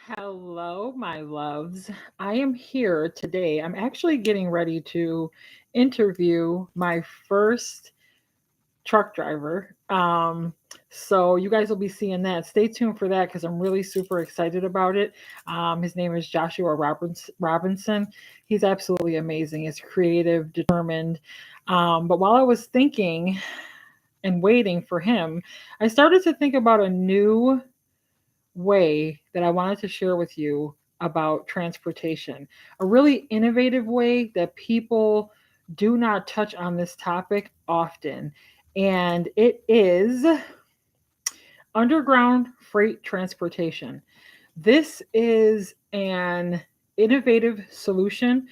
Hello, my loves. I am here today. I'm actually getting ready to interview my first truck driver. So you guys will be seeing that. Stay tuned for that because I'm really super excited about it. His name is Joshua Robinson. He's absolutely amazing. He's creative, determined. But while I was thinking and waiting for him, I started to think about a new way that I wanted to share with you about transportation. A really innovative way that people do not touch on this topic often. And it is underground freight transportation. This is an innovative solution.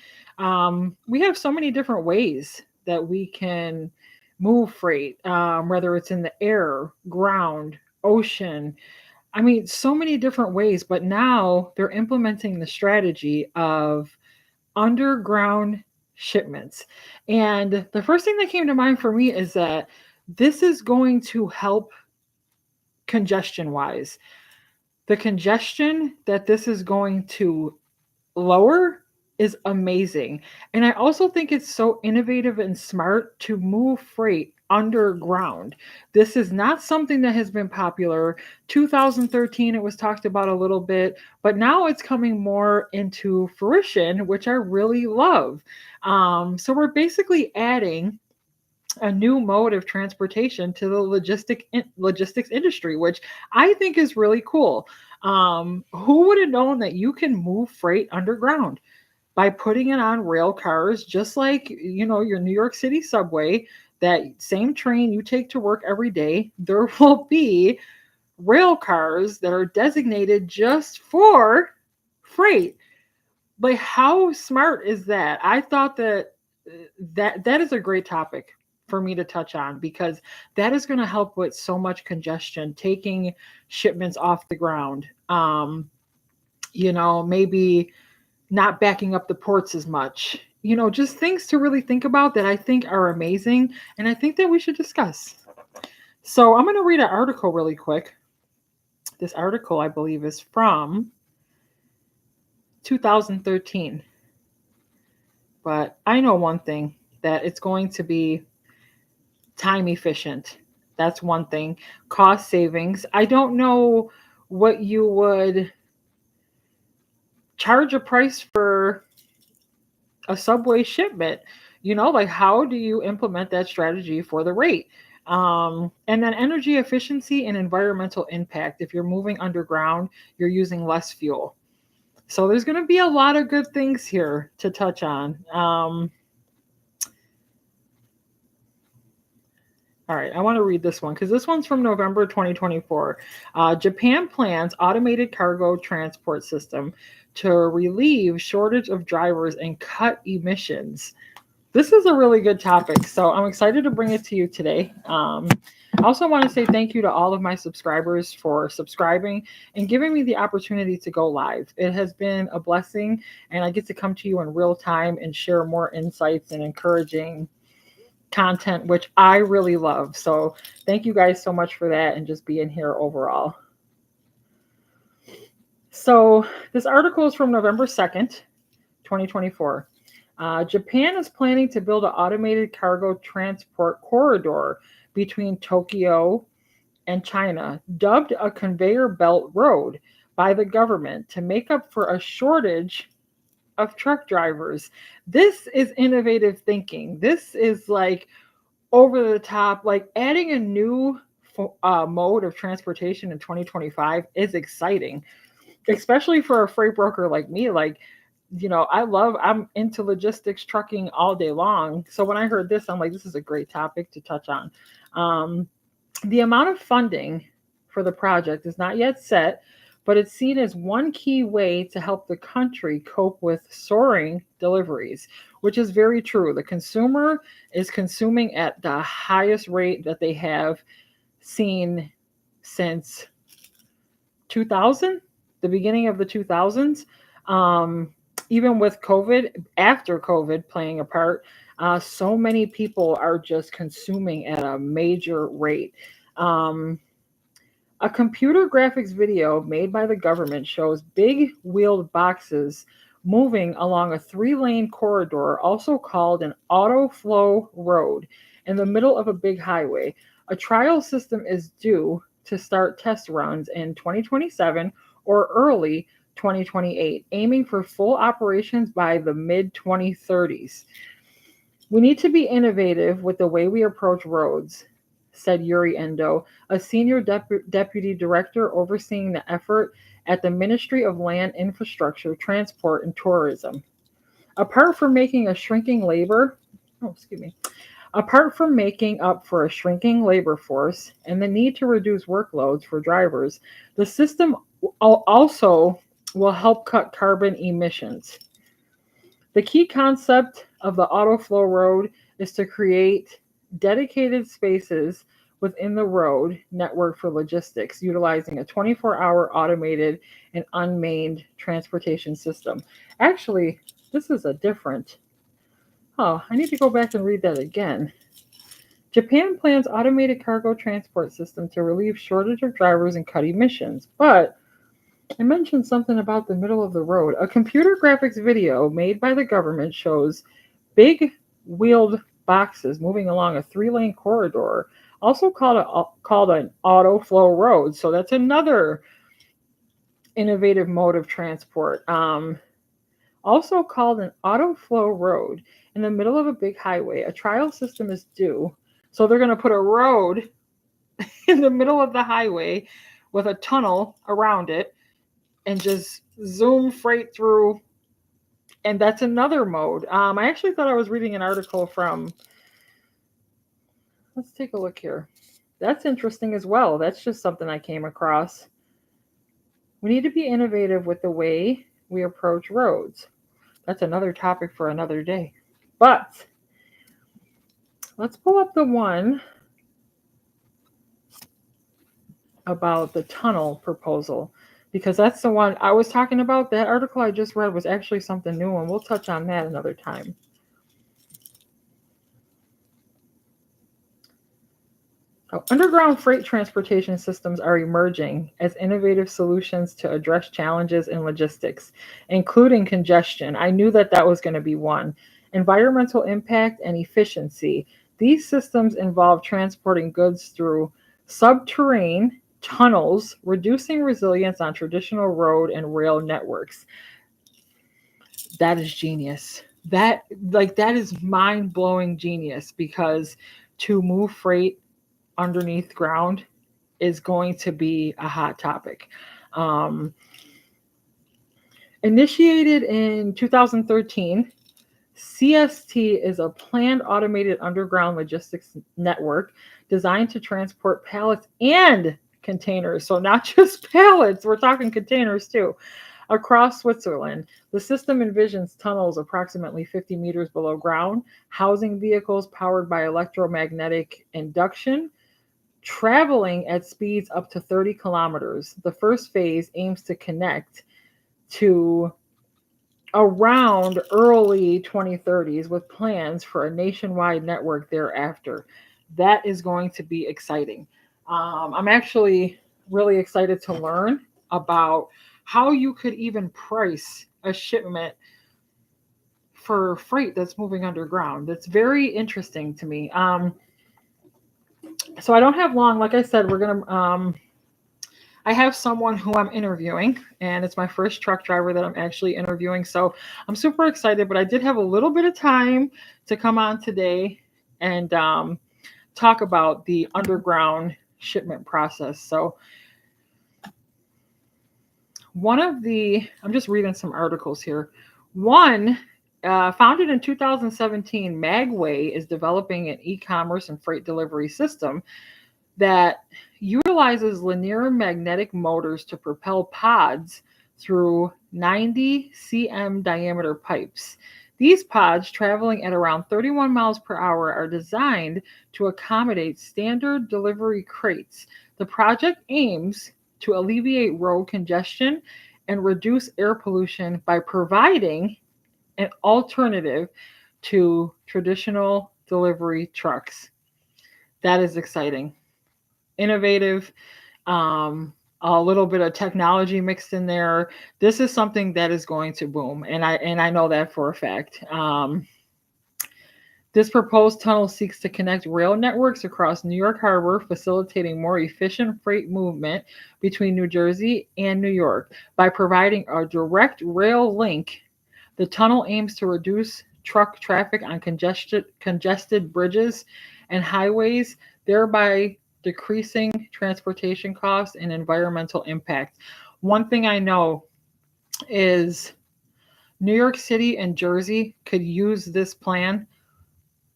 We have so many different ways that we can move freight, whether it's in the air, ground, ocean, I mean, so many different ways, but now they're implementing the strategy of underground shipments. And the first thing that came to mind for me is that this is going to help congestion wise. The congestion that this is going to lower is amazing. And I also think it's so innovative and smart to move freight underground. This is not something that has been popular. 2013 it was talked about a little bit, but now it's coming more into fruition, which I really love. So we're basically adding a new mode of transportation to the logistics industry, which I think is really cool. Who would have known that you can move freight underground by putting it on rail cars, just like your New York City subway? That same train you take to work every day, there will be rail cars that are designated just for freight. Like, how smart is that? I thought that is a great topic for me to touch on because that is going to help with so much congestion, taking shipments off the ground. Maybe not backing up the ports as much. Just things to really think about that I think are amazing and I think that we should discuss. So I'm going to read an article really quick. This article, I believe, is from 2013. But I know one thing, that it's going to be time efficient. That's one thing. Cost savings. I don't know what you would charge a price for a subway shipment. Like, how do you implement that strategy for the rate? And then energy efficiency and environmental impact. If you're moving underground, you're using less fuel. So there's going to be a lot of good things here to touch on. All right, I want to read this one because this one's from November 2024. Japan plans automated cargo transport system to relieve shortage of drivers and cut emissions. This is a really good topic, so I'm excited to bring it to you today. I also want to say thank you to all of my subscribers for subscribing and giving me the opportunity to go live. It has been a blessing, and I get to come to you in real time and share more insights and encouraging content, which I really love. So thank you guys so much for that and just being here overall. So this article is from November 2nd, 2024. Japan is planning to build an automated cargo transport corridor between Tokyo and China, dubbed a conveyor belt road by the government to make up for a shortage of truck drivers. This is innovative thinking. This is like over the top, like adding a new mode of transportation in 2025 is exciting, especially for a freight broker like me. Like, I'm into logistics trucking all day long. So when I heard this, I'm like, this is a great topic to touch on. The amount of funding for the project is not yet set, but it's seen as one key way to help the country cope with soaring deliveries, which is very true. The consumer is consuming at the highest rate that they have seen since 2000, the beginning of the 2000s. Even with COVID, after COVID playing a part, so many people are just consuming at a major rate. Um, A computer graphics video made by the government shows big wheeled boxes moving along a 3-lane corridor, also called an autoflow road, in the middle of a big highway. A trial system is due to start test runs in 2027 or early 2028, aiming for full operations by the mid 2030s. We need to be innovative with the way we approach roads, said Yuri Endo, a senior deputy director overseeing the effort at the Ministry of Land Infrastructure, Transport, and Tourism. Apart from making a shrinking labor, oh, excuse me, apart from making up for a shrinking labor force and the need to reduce workloads for drivers, the system also will help cut carbon emissions. The key concept of the autoflow road is to create dedicated spaces within the road network for logistics, utilizing a 24-hour automated and unmanned transportation system. Actually, this is a different. Oh, I need to go back and read that again. Japan plans automated cargo transport system to relieve shortage of drivers and cut emissions, but I mentioned something about the middle of the road. A computer graphics video made by the government shows big wheeled boxes moving along a 3-lane corridor, also called an autoflow road. So that's another innovative mode of transport. Also called an autoflow road in the middle of a big highway. A trial system is due. So they're going to put a road in the middle of the highway with a tunnel around it and just zoom freight through. And that's another mode. I actually thought I was reading an article from, let's take a look here. That's interesting as well. That's just something I came across. We need to be innovative with the way we approach roads. That's another topic for another day. But let's pull up the one about the tunnel proposal, because that's the one I was talking about. That article I just read was actually something new, and we'll touch on that another time. Underground freight transportation systems are emerging as innovative solutions to address challenges in logistics, including congestion. I knew that that was going to be one. Environmental impact and efficiency. These systems involve transporting goods through subterranean tunnels, reducing resilience on traditional road and rail networks. That is genius. That is mind-blowing genius, because to move freight underneath ground is going to be a hot topic. Initiated in 2013, CST is a planned automated underground logistics network designed to transport pallets and containers. So not just pallets, we're talking containers too. Across Switzerland, the system envisions tunnels approximately 50 meters below ground, housing vehicles powered by electromagnetic induction, traveling at speeds up to 30 kilometers. The first phase aims to connect to around early 2030s with plans for a nationwide network thereafter. That is going to be exciting. I'm actually really excited to learn about how you could even price a shipment for freight that's moving underground. That's very interesting to me. So I don't have long. Like I said, we're gonna. I have someone who I'm interviewing, and it's my first truck driver that I'm actually interviewing. So I'm super excited. But I did have a little bit of time to come on today and talk about the underground shipment process. So I'm just reading some articles here. One, founded in 2017, Magway is developing an e-commerce and freight delivery system that utilizes linear magnetic motors to propel pods through 90 cm diameter pipes. These pods, traveling at around 31 miles per hour, are designed to accommodate standard delivery crates. The project aims to alleviate road congestion and reduce air pollution by providing an alternative to traditional delivery trucks. That is exciting. Innovative. a little bit of technology mixed in there. This is something that is going to boom, and I know that for a fact. This proposed tunnel seeks to connect rail networks across New York Harbor, facilitating more efficient freight movement between New Jersey and New York. By providing a direct rail link, the tunnel aims to reduce truck traffic on congested bridges and highways, thereby decreasing transportation costs and environmental impact. One thing I know is New York City and Jersey could use this plan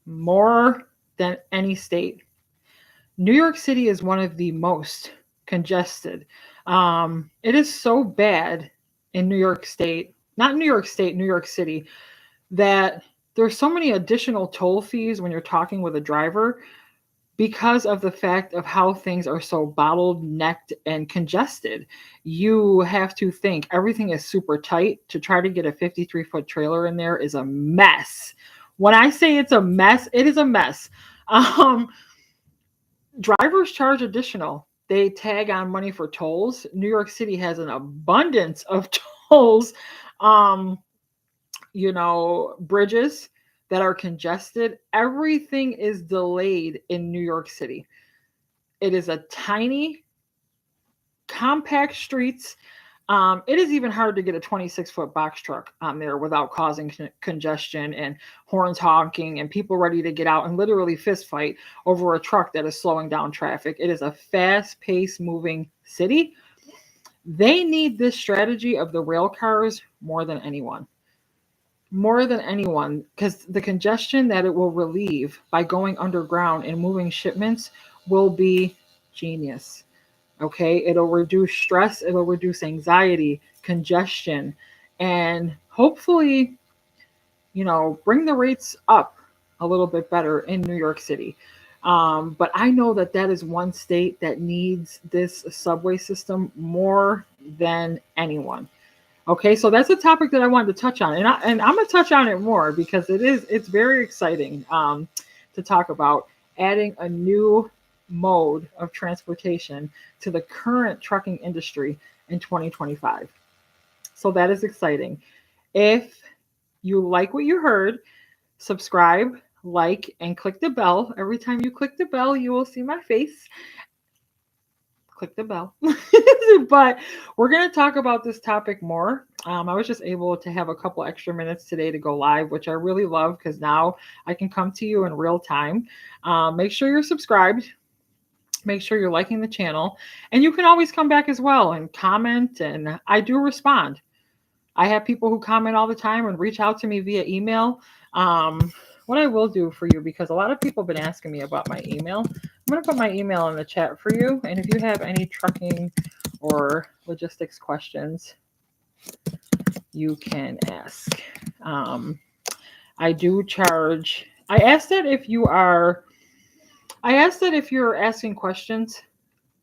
more than any state. New York City is one of the most congested. It is so bad in New York State, not New York State, New York City, that there's so many additional toll fees when you're talking with a driver because of the fact of how things are so bottlenecked and congested. You have to think everything is super tight. To try to get a 53-foot trailer in there is a mess. When I say it's a mess, it is a mess. Um, Drivers charge additional. They tag on money for tolls. New York City has an abundance of tolls. Um, Bridges that are congested. Everything is delayed in New York City. It is a tiny, compact streets. It is even hard to get a 26-foot box truck on there without causing congestion and horns honking and people ready to get out and literally fist fight over a truck that is slowing down traffic. It is a fast-paced moving city. They need this strategy of the rail cars more than anyone. More than anyone, because the congestion that it will relieve by going underground and moving shipments will be genius. Okay, it'll reduce stress, it'll reduce anxiety, congestion, and hopefully, bring the rates up a little bit better in New York City. But I know that that is one state that needs this subway system more than anyone. Okay, so that's a topic that I wanted to touch on, and I'm gonna touch on it more because it's very exciting to talk about adding a new mode of transportation to the current trucking industry in 2025. So that is exciting. If you like what you heard, subscribe, like, and click the bell. Every time you click the bell, you will see my face. Click the bell. But we're going to talk about this topic more. I was just able to have a couple extra minutes today to go live, which I really love because now I can come to you in real time. Make sure you're subscribed. Make sure you're liking the channel. And you can always come back as well and comment, and I do respond. I have people who comment all the time and reach out to me via email. What I will do for you, because a lot of people have been asking me about my email, I'm going to put my email in the chat for you. And if you have any trucking or logistics questions, you can ask. I do charge. I ask that if you're asking questions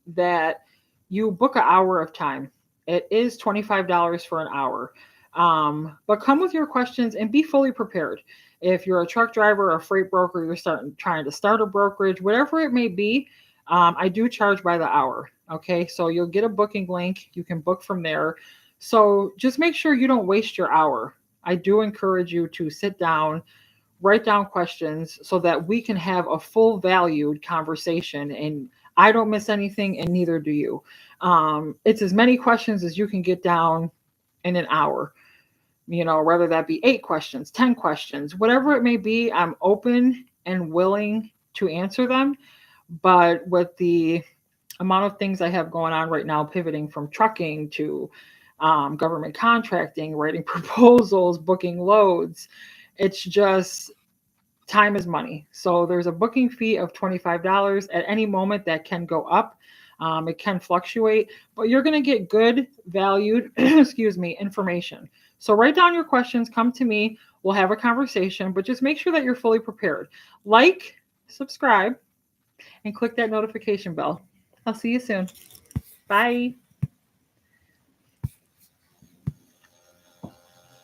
that you book an hour of time. It is $25 for an hour. But come with your questions and be fully prepared. If you're a truck driver or a freight broker, you're trying to start a brokerage, whatever it may be, I do charge by the hour. Okay, so you'll get a booking link. You can book from there. So just make sure you don't waste your hour. I do encourage you to sit down, write down questions so that we can have a full valued conversation and I don't miss anything and neither do you. It's as many questions as you can get down in an hour, whether that be 8 questions, 10 questions, whatever it may be. I'm open and willing to answer them. But with the amount of things I have going on right now, pivoting from trucking to government contracting, writing proposals, booking loads, it's just time is money. So there's a booking fee of $25 at any moment that can go up. It can fluctuate, but you're going to get good, valued, information. So write down your questions, come to me, we'll have a conversation, but just make sure that you're fully prepared. Like, subscribe, and click that notification bell. I'll see you soon. Bye.